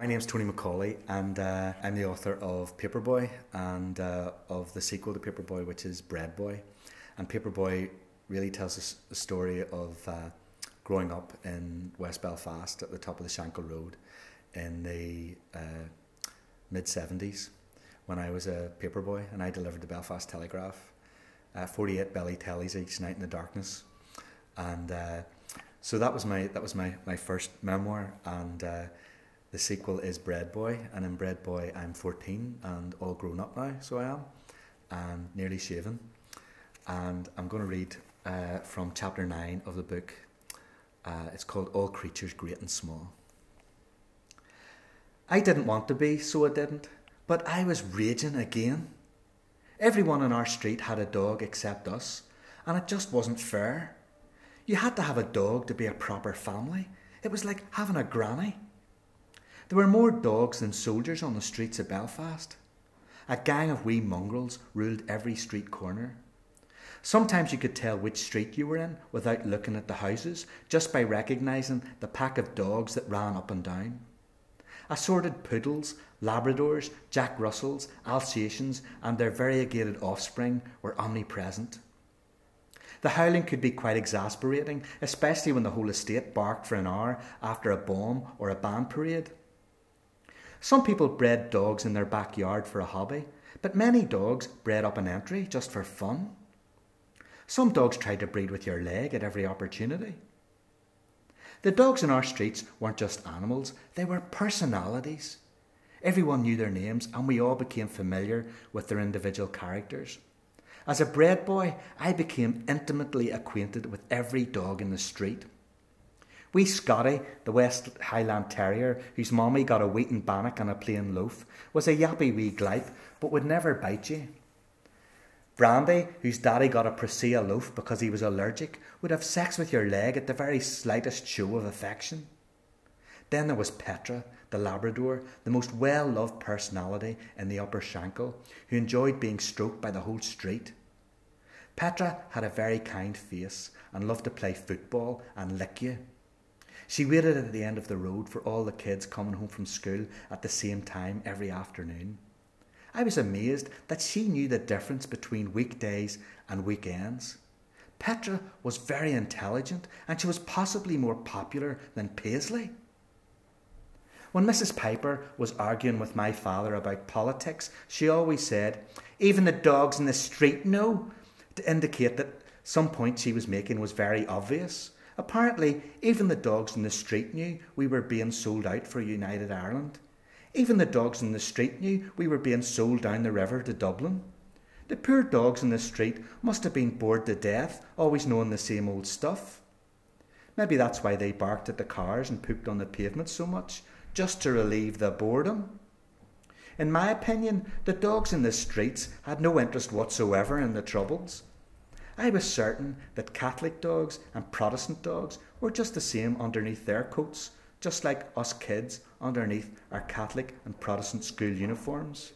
My name's Tony Macaulay, and I'm the author of Paperboy and of the sequel to Paperboy, which is Breadboy. And Paperboy really tells us the story of growing up in West Belfast at the top of the Shankill Road in the mid-70s when I was a paperboy and I delivered the Belfast Telegraph, 48 belly tellies each night in the darkness. And so that was my first memoir, and the sequel is Breadboy, and in Breadboy I'm 14 and all grown up now, so I am, and nearly shaven. And I'm going to read from chapter 9 of the book. It's called All Creatures Great and Small. I didn't want to be, so I didn't, but I was raging again. Everyone in our street had a dog except us, and it just wasn't fair. You had to have a dog to be a proper family. It was like having a granny. There were more dogs than soldiers on the streets of Belfast. A gang of wee mongrels ruled every street corner. Sometimes you could tell which street you were in without looking at the houses, just by recognising the pack of dogs that ran up and down. Assorted poodles, Labradors, Jack Russells, Alsatians and their variegated offspring were omnipresent. The howling could be quite exasperating, especially when the whole estate barked for an hour after a bomb or a band parade. Some people bred dogs in their backyard for a hobby, but many dogs bred up an entry just for fun. Some dogs tried to breed with your leg at every opportunity. The dogs in our streets weren't just animals, they were personalities. Everyone knew their names and we all became familiar with their individual characters. As a bred boy, I became intimately acquainted with every dog in the street. Wee Scotty, the West Highland Terrier, whose mommy got a wheaten bannock and a plain loaf, was a yappy wee glipe, but would never bite you. Brandy, whose daddy got a Presea loaf because he was allergic, would have sex with your leg at the very slightest show of affection. Then there was Petra, the Labrador, the most well-loved personality in the Upper Shankill, who enjoyed being stroked by the whole street. Petra had a very kind face and loved to play football and lick you. She waited at the end of the road for all the kids coming home from school at the same time every afternoon. I was amazed that she knew the difference between weekdays and weekends. Petra was very intelligent and she was possibly more popular than Paisley. When Mrs. Piper was arguing with my father about politics, she always said, "Even the dogs in the street know," to indicate that some point she was making was very obvious. Apparently, even the dogs in the street knew we were being sold out for United Ireland. Even the dogs in the street knew we were being sold down the river to Dublin. The poor dogs in the street must have been bored to death, always knowing the same old stuff. Maybe that's why they barked at the cars and pooped on the pavement so much, just to relieve the boredom. In my opinion, the dogs in the streets had no interest whatsoever in the Troubles. I was certain that Catholic dogs and Protestant dogs were just the same underneath their coats, just like us kids underneath our Catholic and Protestant school uniforms.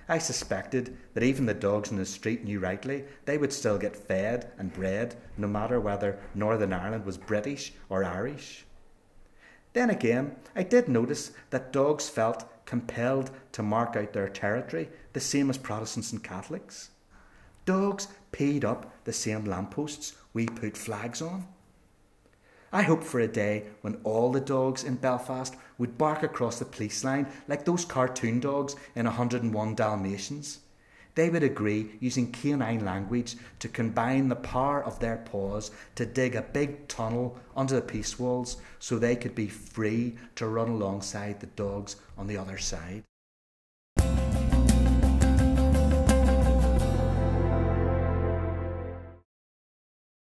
I suspected that even the dogs in the street knew rightly they would still get fed and bred no matter whether Northern Ireland was British or Irish. Then again, I did notice that dogs felt compelled to mark out their territory the same as Protestants and Catholics. Dogs peed up the same lampposts we put flags on. I hoped for a day when all the dogs in Belfast would bark across the police line like those cartoon dogs in 101 Dalmatians. They would agree using canine language to combine the power of their paws to dig a big tunnel under the peace walls so they could be free to run alongside the dogs on the other side.